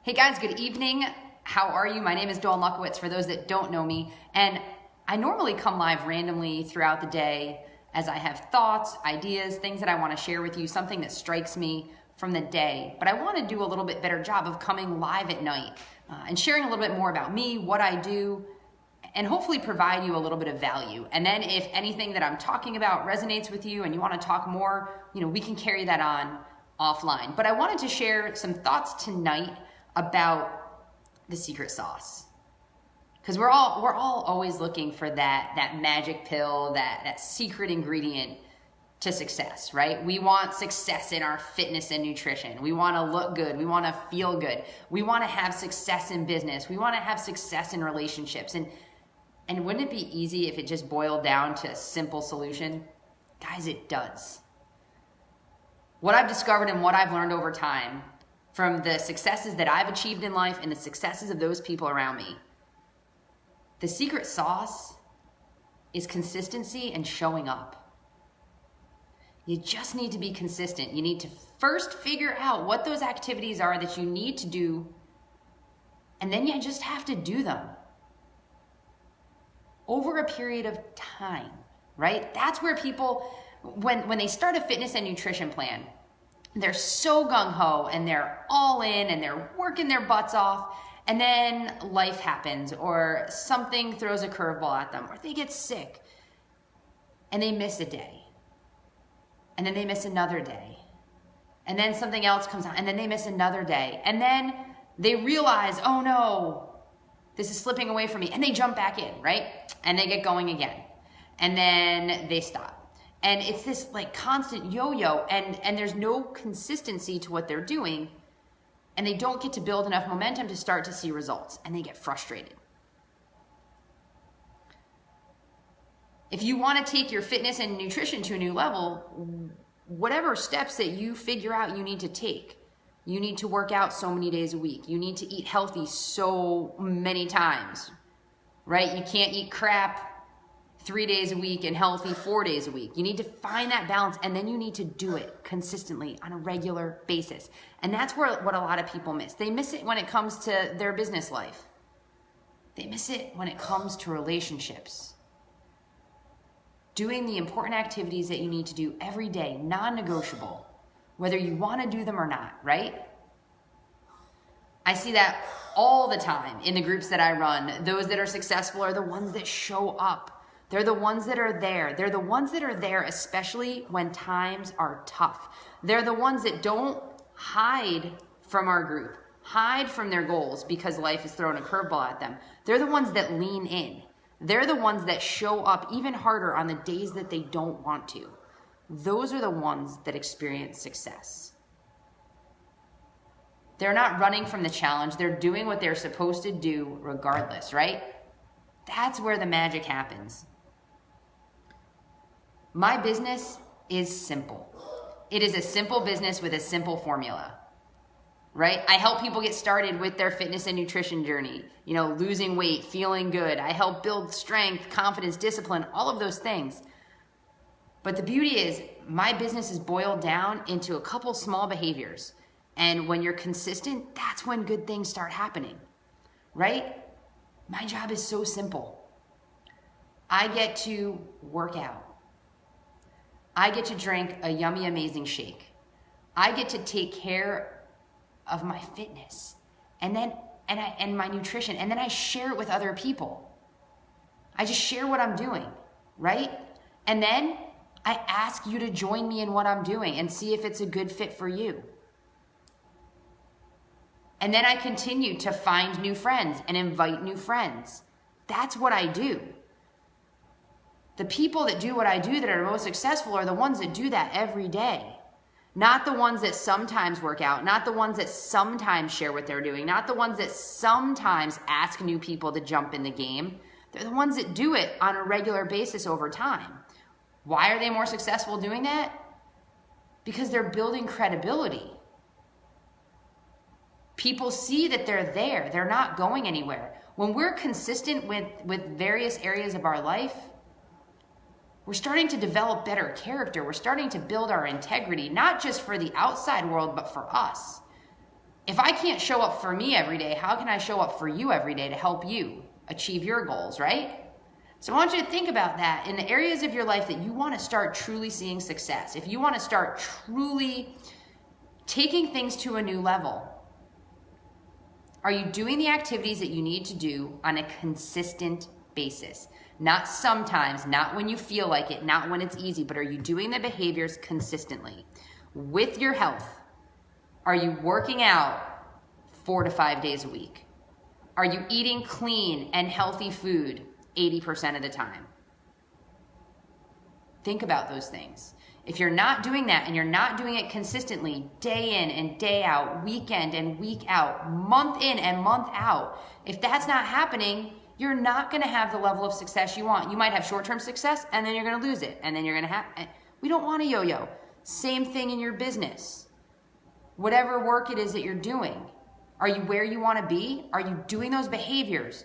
Hey guys, good evening. How are you? My name is Dawn Lukowitz for those that don't know me. And I normally come live randomly throughout the day as I have thoughts, ideas, things that I want to share with you, something that strikes me from the day. But I want to do a little bit better job of coming live at night and sharing a little bit more about me, what I do, and hopefully provide you a little bit of value. And then if anything that I'm talking about resonates with you and you want to talk more, we can carry that on offline. But I wanted to share some thoughts tonight about the secret sauce. Because we're all always looking for that magic pill, that secret ingredient to success, right? We want success in our fitness and nutrition. We want to look good. We want to feel good. We want to have success in business. We want to have success in relationships. And wouldn't it be easy if it just boiled down to a simple solution? Guys, it does. What I've discovered and what I've learned over time from the successes that I've achieved in life and the successes of those people around me, the secret sauce is consistency and showing up. You just need to be consistent. You need to first figure out what those activities are that you need to do, and then you just have to do them over a period of time, right? That's where people, when they start a fitness and nutrition plan, they're so gung-ho and they're all in and they're working their butts off, and then life happens or something throws a curveball at them or they get sick and they miss a day, and then they miss another day, and then something else comes on, and then they miss another day, and then they realize, oh no, this is slipping away from me, and they jump back in, right? And they get going again, and then they stop. And it's this like constant yo-yo, and there's no consistency to what they're doing, and they don't get to build enough momentum to start to see results, and they get frustrated. If you want to take your fitness and nutrition to a new level, whatever steps that you figure out you need to take, you need to work out so many days a week. You need to eat healthy so many times, right? You can't eat crap 3 days a week and healthy 4 days a week. You need to find that balance, and then you need to do it consistently on a regular basis. And that's what a lot of people miss. They miss it when it comes to their business life. They miss it when it comes to relationships. Doing the important activities that you need to do every day, non-negotiable, whether you want to do them or not, right? I see that all the time in the groups that I run. Those that are successful are the ones that show up. They're the ones that are there. They're the ones that are there, especially when times are tough. They're the ones that don't hide from our group, hide from their goals because life is throwing a curveball at them. They're the ones that lean in. They're the ones that show up even harder on the days that they don't want to. Those are the ones that experience success. They're not running from the challenge. They're doing what they're supposed to do regardless, right? That's where the magic happens. My business is simple. It is a simple business with a simple formula, right? I help people get started with their fitness and nutrition journey, losing weight, feeling good. I help build strength, confidence, discipline, all of those things. But the beauty is my business is boiled down into a couple small behaviors. And when you're consistent, that's when good things start happening, right? My job is so simple. I get to work out. I get to drink a yummy, amazing shake. I get to take care of my fitness and my nutrition, and then I share it with other people. I just share what I'm doing, right? And then I ask you to join me in what I'm doing and see if it's a good fit for you. And then I continue to find new friends and invite new friends. That's what I do. The people that do what I do that are most successful are the ones that do that every day. Not the ones that sometimes work out, not the ones that sometimes share what they're doing, not the ones that sometimes ask new people to jump in the game. They're the ones that do it on a regular basis over time. Why are they more successful doing that? Because they're building credibility. People see that they're there. They're not going anywhere. When we're consistent with various areas of our life, we're starting to develop better character. We're starting to build our integrity, not just for the outside world, but for us. If I can't show up for me every day, how can I show up for you every day to help you achieve your goals, right? So I want you to think about that in the areas of your life that you want to start truly seeing success. If you want to start truly taking things to a new level, are you doing the activities that you need to do on a consistent basis? Not sometimes, not when you feel like it, not when it's easy, but are you doing the behaviors consistently? With your health, are you working out 4 to 5 days a week? Are you eating clean and healthy food 80% of the time? Think about those things. If you're not doing that and you're not doing it consistently, day in and day out, weekend and week out, month in and month out, if that's not happening, you're not going to have the level of success you want. You might have short-term success and then you're going to lose it. And then you're going to have, we don't want a yo-yo. Same thing in your business. Whatever work it is that you're doing, are you where you want to be? Are you doing those behaviors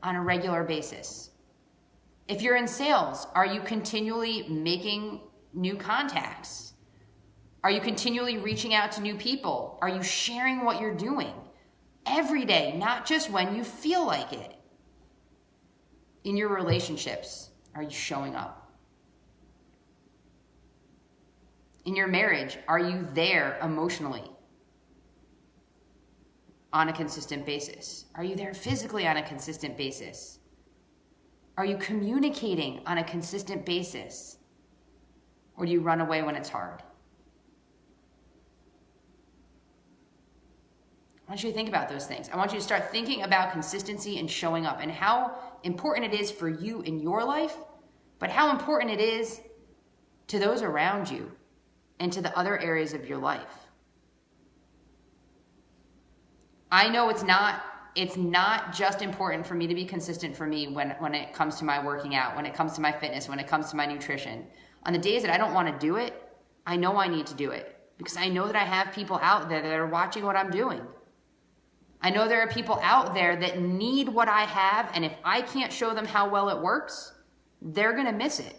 on a regular basis? If you're in sales, are you continually making new contacts? Are you continually reaching out to new people? Are you sharing what you're doing every day, not just when you feel like it? In your relationships, are you showing up? In your marriage, are you there emotionally on a consistent basis? Are you there physically on a consistent basis? Are you communicating on a consistent basis? Or do you run away when it's hard? I want you to think about those things. I want you to start thinking about consistency and showing up and how important it is for you in your life, but how important it is to those around you and to the other areas of your life. I know it's not just important for me to be consistent for me when it comes to my working out, when it comes to my fitness, when it comes to my nutrition. On the days that I don't want to do it, I know I need to do it because I know that I have people out there that are watching what I'm doing. I know there are people out there that need what I have, and if I can't show them how well it works, they're going to miss it.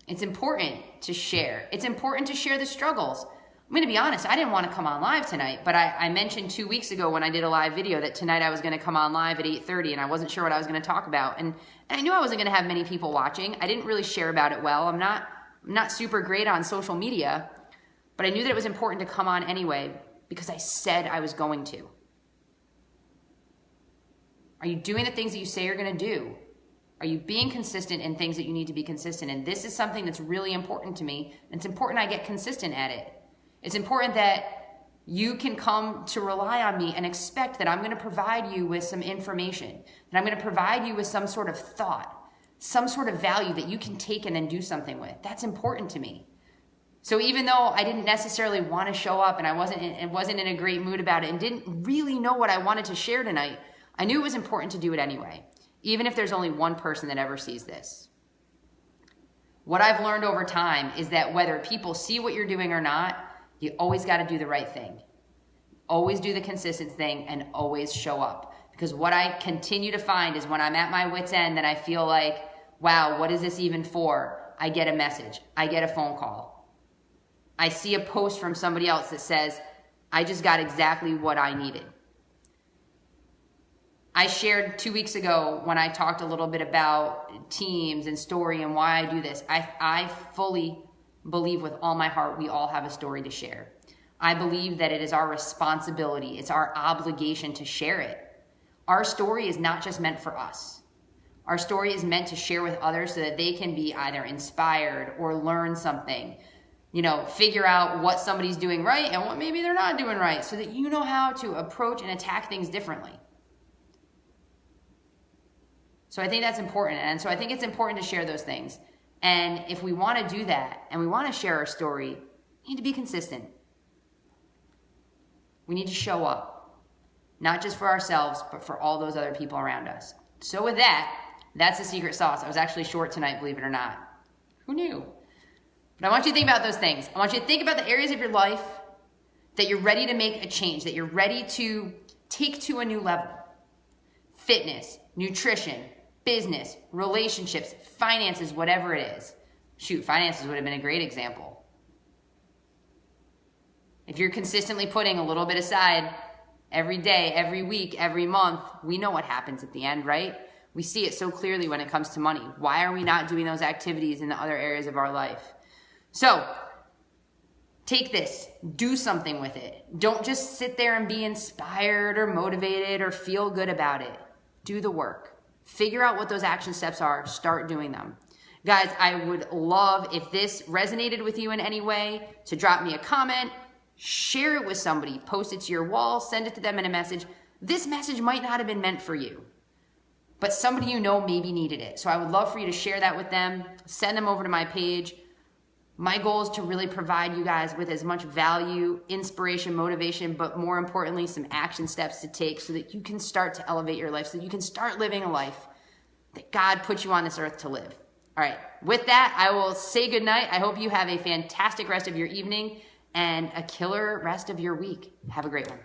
It's important to share. It's important to share the struggles. I'm going to be honest, I didn't want to come on live tonight, but I mentioned 2 weeks ago when I did a live video that tonight I was going to come on live at 8:30 and I wasn't sure what I was going to talk about. And I knew I wasn't going to have many people watching. I didn't really share about it well. I'm not super great on social media, but I knew that it was important to come on anyway because I said I was going to. Are you doing the things that you say you're going to do? Are you being consistent in things that you need to be consistent in? This is something that's really important to me, and it's important I get consistent at it. It's important that you can come to rely on me and expect that I'm going to provide you with some information, that I'm going to provide you with some sort of thought, some sort of value that you can take and then do something with. That's important to me. So even though I didn't necessarily want to show up and I wasn't in a great mood about it and didn't really know what I wanted to share tonight, I knew it was important to do it anyway, even if there's only one person that ever sees this. What I've learned over time is that whether people see what you're doing or not, you always got to do the right thing. Always do the consistent thing and always show up. Because what I continue to find is when I'm at my wit's end and I feel like, wow, what is this even for? I get a message. I get a phone call. I see a post from somebody else that says, I just got exactly what I needed. I shared 2 weeks ago when I talked a little bit about teams and story and why I do this. I fully believe with all my heart we all have a story to share. I believe that it is our responsibility, it's our obligation to share it. Our story is not just meant for us. Our story is meant to share with others so that they can be either inspired or learn something, figure out what somebody's doing right and what maybe they're not doing right so that you know how to approach and attack things differently. So I think that's important. And so I think it's important to share those things. And if we want to do that and we want to share our story, we need to be consistent. We need to show up, not just for ourselves, but for all those other people around us. So with that, that's the secret sauce. I was actually short tonight, believe it or not. Who knew? But I want you to think about those things. I want you to think about the areas of your life that you're ready to make a change, that you're ready to take to a new level. Fitness, nutrition, business, relationships, finances, whatever it is. Shoot, finances would have been a great example. If you're consistently putting a little bit aside every day, every week, every month, we know what happens at the end, right? We see it so clearly when it comes to money. Why are we not doing those activities in the other areas of our life? So take this, do something with it. Don't just sit there and be inspired or motivated or feel good about it. Do the work. Figure out what those action steps are. Start doing them. Guys, I would love, if this resonated with you in any way, to drop me a comment, share it with somebody, post it to your wall, send it to them in a message. This message might not have been meant for you, but somebody you know maybe needed it. So I would love for you to share that with them, send them over to my page. My goal is to really provide you guys with as much value, inspiration, motivation, but more importantly, some action steps to take so that you can start to elevate your life, so that you can start living a life that God put you on this earth to live. All right, with that, I will say goodnight. I hope you have a fantastic rest of your evening and a killer rest of your week. Have a great one.